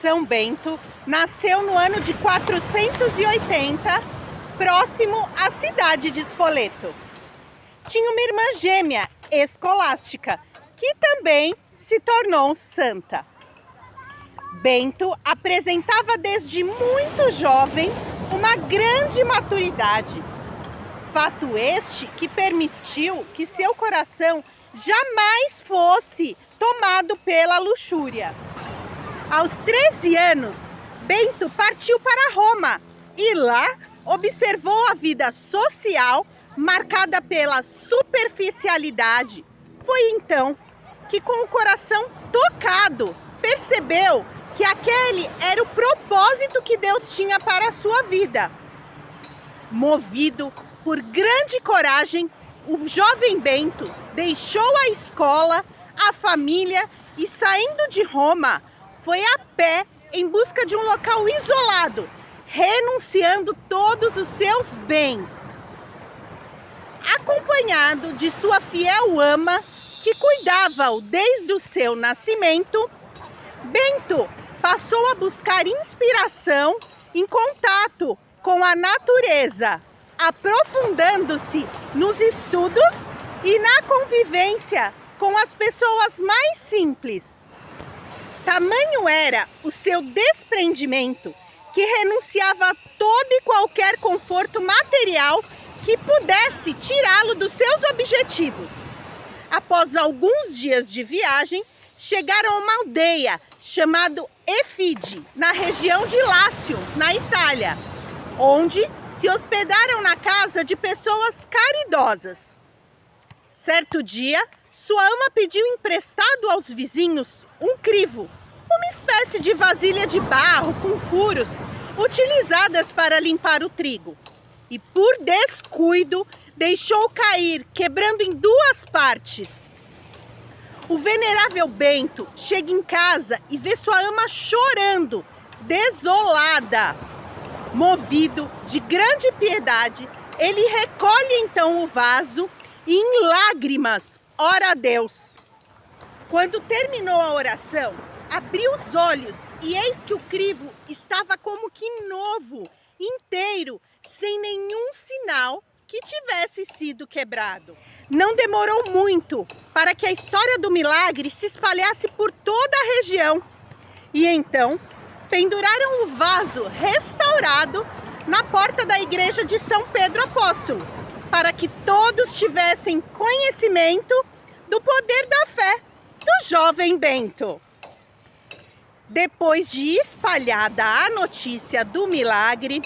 São Bento nasceu no ano de 480, próximo à cidade de Spoleto. Tinha uma irmã gêmea, Escolástica, que também se tornou santa. Bento apresentava desde muito jovem uma grande maturidade. Fato este que permitiu que seu coração jamais fosse tomado pela luxúria. Aos 13 anos, Bento partiu para Roma e lá observou a vida social marcada pela superficialidade. Foi então que, com o coração tocado, percebeu que aquele era o propósito que Deus tinha para a sua vida. Movido por grande coragem, o jovem Bento deixou a escola, a família e, saindo de Roma, foi a pé em busca de um local isolado, renunciando todos os seus bens. Acompanhado de sua fiel ama, que cuidava-o desde o seu nascimento, Bento passou a buscar inspiração em contato com a natureza, aprofundando-se nos estudos e na convivência com as pessoas mais simples. Tamanho era o seu desprendimento que renunciava a todo e qualquer conforto material que pudesse tirá-lo dos seus objetivos. Após alguns dias de viagem, chegaram a uma aldeia chamada Efide, na região de Lácio, na Itália, onde se hospedaram na casa de pessoas caridosas. Certo dia, sua ama pediu emprestado aos vizinhos um crivo, uma espécie de vasilha de barro com furos, utilizadas para limpar o trigo. E por descuido, deixou cair, quebrando em duas partes. O venerável Bento chega em casa e vê sua ama chorando, desolada. Movido de grande piedade, ele recolhe então o vaso e, em lágrimas, ora a Deus. Quando terminou a oração, abriu os olhos e eis que o crivo estava como que novo, inteiro, sem nenhum sinal que tivesse sido quebrado. Não demorou muito para que a história do milagre se espalhasse por toda a região. E então, penduraram o vaso restaurado na porta da igreja de São Pedro Apóstolo, para que todos tivessem conhecimento do poder da fé do jovem Bento. Depois de espalhada a notícia do milagre,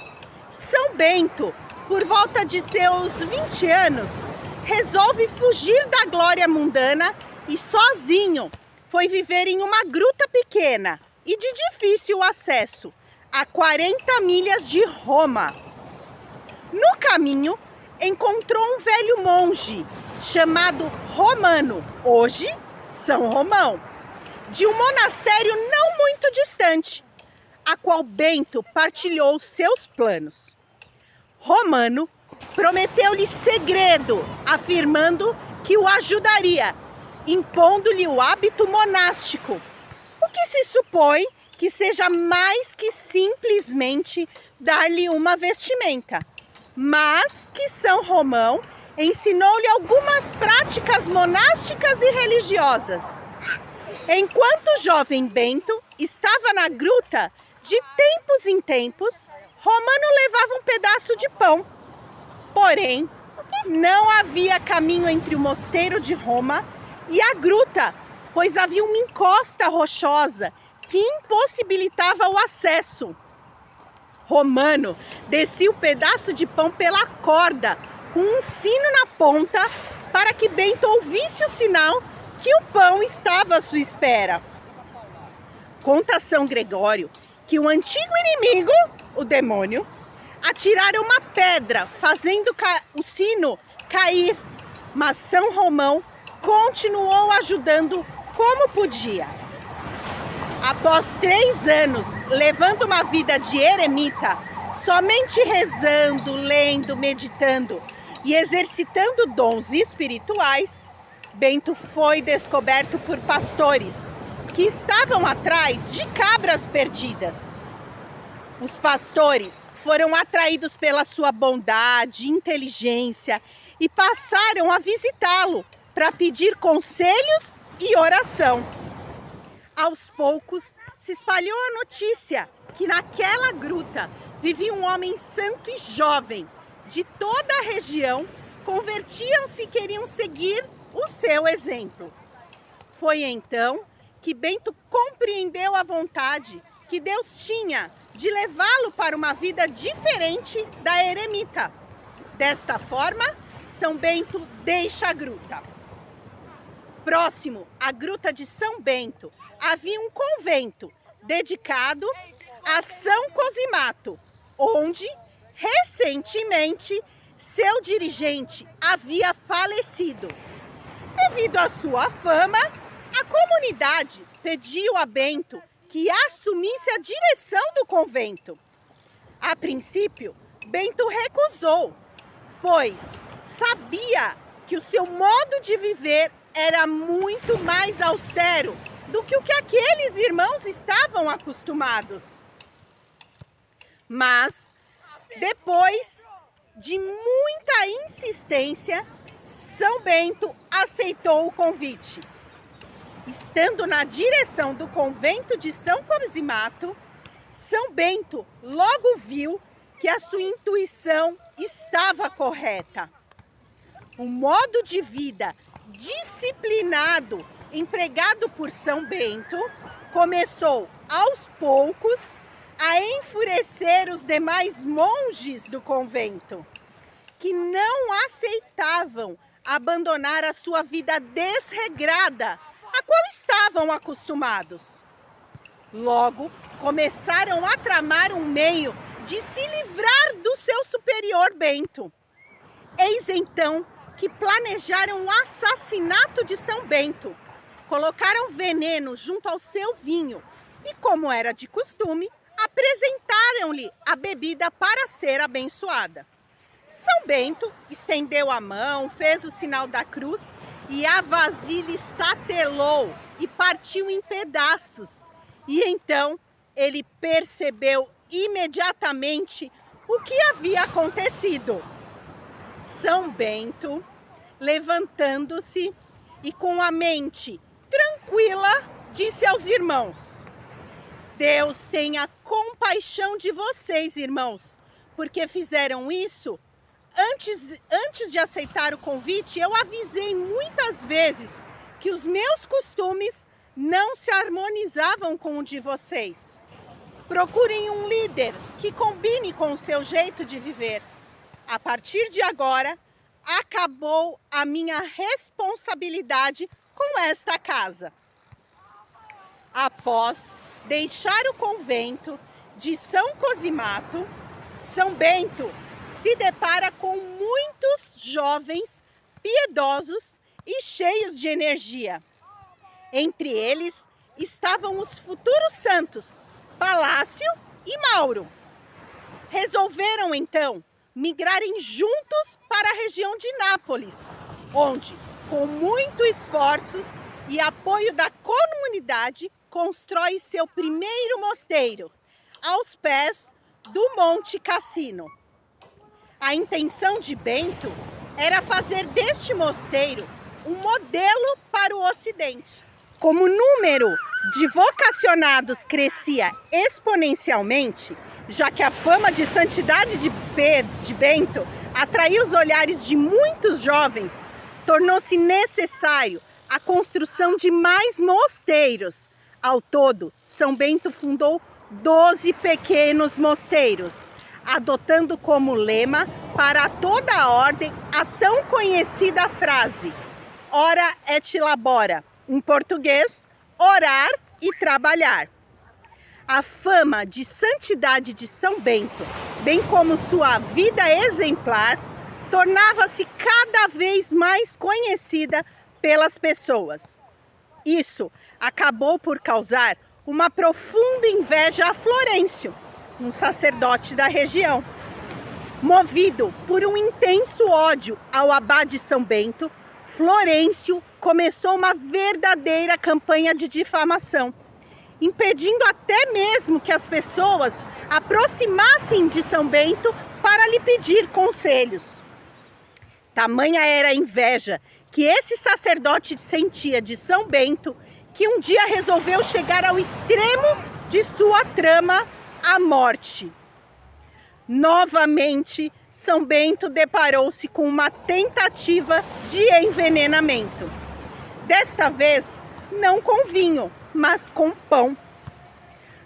São Bento, por volta de seus 20 anos, resolve fugir da glória mundana e sozinho foi viver em uma gruta pequena e de difícil acesso, a 40 milhas de Roma. No caminho, encontrou um velho monge chamado Romano, hoje São Romão, de um monastério não muito distante, a qual Bento partilhou seus planos. Romano prometeu-lhe segredo, afirmando que o ajudaria, impondo-lhe o hábito monástico, o que se supõe que seja mais que simplesmente dar-lhe uma vestimenta, mas que São Romão ensinou-lhe algumas práticas monásticas e religiosas. Enquanto o jovem Bento estava na gruta, de tempos em tempos, Romano levava um pedaço de pão. Porém, não havia caminho entre o mosteiro de Roma e a gruta, pois havia uma encosta rochosa que impossibilitava o acesso. Romano descia o pedaço de pão pela corda, com um sino na ponta, para que Bento ouvisse o sinal que o pão estava à sua espera. Conta São Gregório que o antigo inimigo, o demônio, atirara uma pedra, fazendo o sino cair, mas São Romão continuou ajudando como podia. Após 3 anos, levando uma vida de eremita, somente rezando, lendo, meditando e exercitando dons espirituais, Bento foi descoberto por pastores, que estavam atrás de cabras perdidas. Os pastores foram atraídos pela sua bondade, inteligência e passaram a visitá-lo para pedir conselhos e oração. Aos poucos, se espalhou a notícia que naquela gruta vivia um homem santo e jovem. De toda a região, convertiam-se e queriam seguir o seu exemplo. Foi então que Bento compreendeu a vontade que Deus tinha de levá-lo para uma vida diferente da eremita. Desta forma, São Bento deixa a gruta. Próximo à gruta de São Bento, havia um convento dedicado a São Cosimato, onde, recentemente, seu dirigente havia falecido. Devido à sua fama, a comunidade pediu a Bento que assumisse a direção do convento. A princípio, Bento recusou, pois sabia que o seu modo de viver era muito mais austero do que o que aqueles irmãos estavam acostumados. Mas, depois de muita insistência, São Bento aceitou o convite. Estando na direção do convento de São Cosimato, São Bento logo viu que a sua intuição estava correta. O modo de vida disciplinado empregado por São Bento começou aos poucos a enfurecer os demais monges do convento, que não aceitavam abandonar a sua vida desregrada, a qual estavam acostumados. Logo, começaram a tramar um meio de se livrar do seu superior Bento. Eis então que planejaram o assassinato de São Bento. Colocaram veneno junto ao seu vinho e, como era de costume, apresentaram-lhe a bebida para ser abençoada. São Bento estendeu a mão, fez o sinal da cruz e a vasilha estatelou e partiu em pedaços. E então ele percebeu imediatamente o que havia acontecido. São Bento, levantando-se e com a mente tranquila, disse aos irmãos: Deus tenha compaixão de vocês, irmãos, porque fizeram isso. Antes de aceitar o convite, eu avisei muitas vezes que os meus costumes não se harmonizavam com o de vocês. Procurem um líder que combine com o seu jeito de viver. A partir de agora, acabou a minha responsabilidade com esta casa. Após deixar o convento de São Cosimato, São Bento se depara com muitos jovens piedosos e cheios de energia. Entre eles estavam os futuros santos Palácio e Mauro. Resolveram então migrarem juntos para a região de Nápoles, onde, com muitos esforços e apoio da comunidade, constrói seu primeiro mosteiro, aos pés do Monte Cassino. A intenção de Bento era fazer deste mosteiro um modelo para o Ocidente. Como o número de vocacionados crescia exponencialmente, já que a fama de santidade de Bento atraiu os olhares de muitos jovens, tornou-se necessário a construção de mais mosteiros. Ao todo, São Bento fundou 12 pequenos mosteiros, adotando como lema para toda a ordem a tão conhecida frase Ora et labora, em português, orar e trabalhar. A fama de santidade de São Bento, bem como sua vida exemplar, tornava-se cada vez mais conhecida pelas pessoas. Isso acabou por causar uma profunda inveja a Florencio, um sacerdote da região. Movido por um intenso ódio ao abade São Bento, Florencio começou uma verdadeira campanha de difamação, impedindo até mesmo que as pessoas aproximassem de São Bento para lhe pedir conselhos. Tamanha era a inveja que esse sacerdote sentia de São Bento, que um dia resolveu chegar ao extremo de sua trama, a morte. Novamente, São Bento deparou-se com uma tentativa de envenenamento. Desta vez, não com vinho, mas com pão.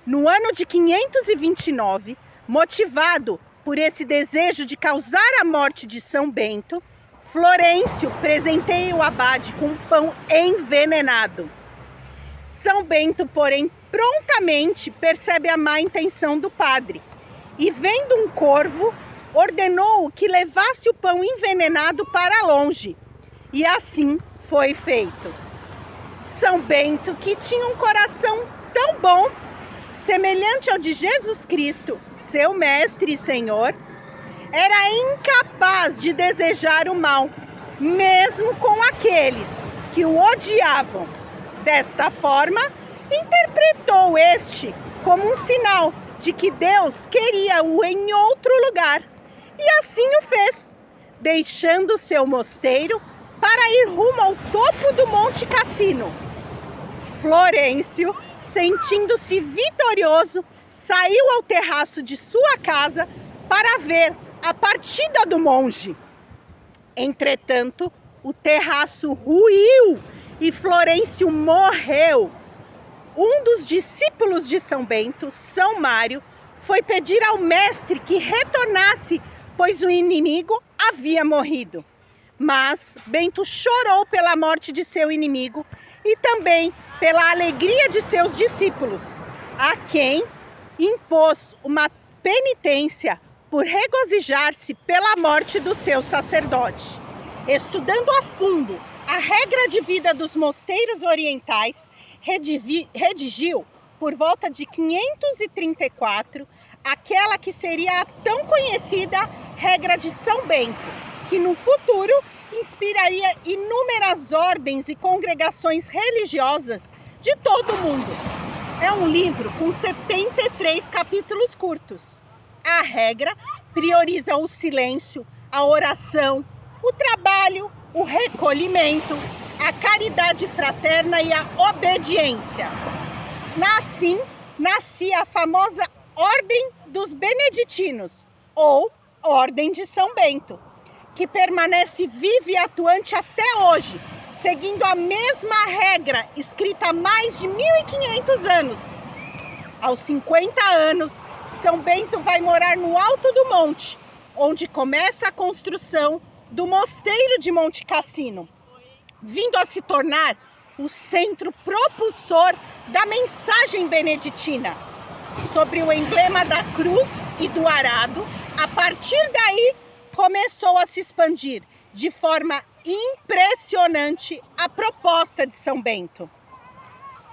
No ano de 529, motivado por esse desejo de causar a morte de São Bento, Florencio presenteia o abade com pão envenenado. São Bento, porém, prontamente percebe a má intenção do padre e, vendo um corvo, ordenou que levasse o pão envenenado para longe. E assim foi feito. São Bento, que tinha um coração tão bom, semelhante ao de Jesus Cristo, seu mestre e senhor, era incapaz de desejar o mal, mesmo com aqueles que o odiavam. Desta forma, interpretou este como um sinal de que Deus queria-o em outro lugar, e assim o fez, deixando seu mosteiro para ir rumo ao topo do Monte Cassino. Florencio, sentindo-se vitorioso, saiu ao terraço de sua casa para ver a partida do monge. Entretanto, o terraço ruiu e Florencio morreu. Um dos discípulos de São Bento, São Mário, foi pedir ao mestre que retornasse, pois o inimigo havia morrido. Mas Bento chorou pela morte de seu inimigo e também pela alegria de seus discípulos, a quem impôs uma penitência por regozijar-se pela morte do seu sacerdote. Estudando a fundo a regra de vida dos mosteiros orientais, redigiu, por volta de 534, aquela que seria a tão conhecida regra de São Bento, que no futuro inspiraria inúmeras ordens e congregações religiosas de todo o mundo. É um livro com 73 capítulos curtos. A regra prioriza o silêncio, a oração, o trabalho, o recolhimento, a caridade fraterna e a obediência. Assim, nascia a famosa Ordem dos Beneditinos, ou Ordem de São Bento, que permanece viva e atuante até hoje, seguindo a mesma regra escrita há mais de 1500 anos. Aos 50 anos, São Bento vai morar no alto do monte, onde começa a construção do mosteiro de Monte Cassino, vindo a se tornar o centro propulsor da mensagem beneditina. Sobre o emblema da cruz e do arado, a partir daí começou a se expandir de forma impressionante a proposta de São Bento.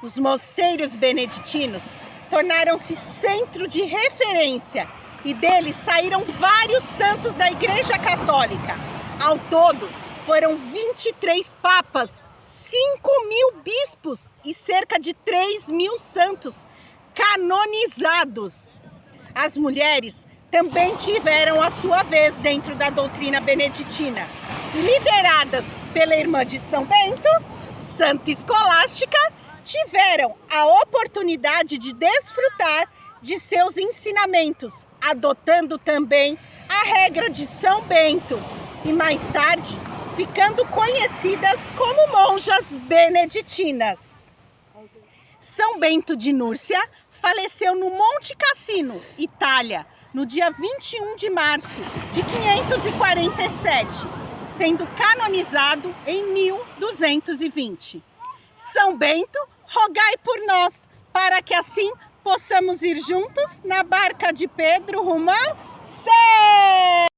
Os mosteiros beneditinos tornaram-se centro de referência e deles saíram vários santos da Igreja Católica. Ao todo, foram 23 papas, 5.000 bispos e cerca de 3.000 santos canonizados. As mulheres também tiveram a sua vez dentro da doutrina beneditina, lideradas pela irmã de São Bento, Santa Escolástica, tiveram a oportunidade de desfrutar de seus ensinamentos, adotando também a regra de São Bento e mais tarde ficando conhecidas como monjas beneditinas. São Bento de Núrcia faleceu no Monte Cassino, Itália, no dia 21 de março de 547, sendo canonizado em 1220. São Bento, rogai por nós, para que assim possamos ir juntos na barca de Pedro rumo ao céu!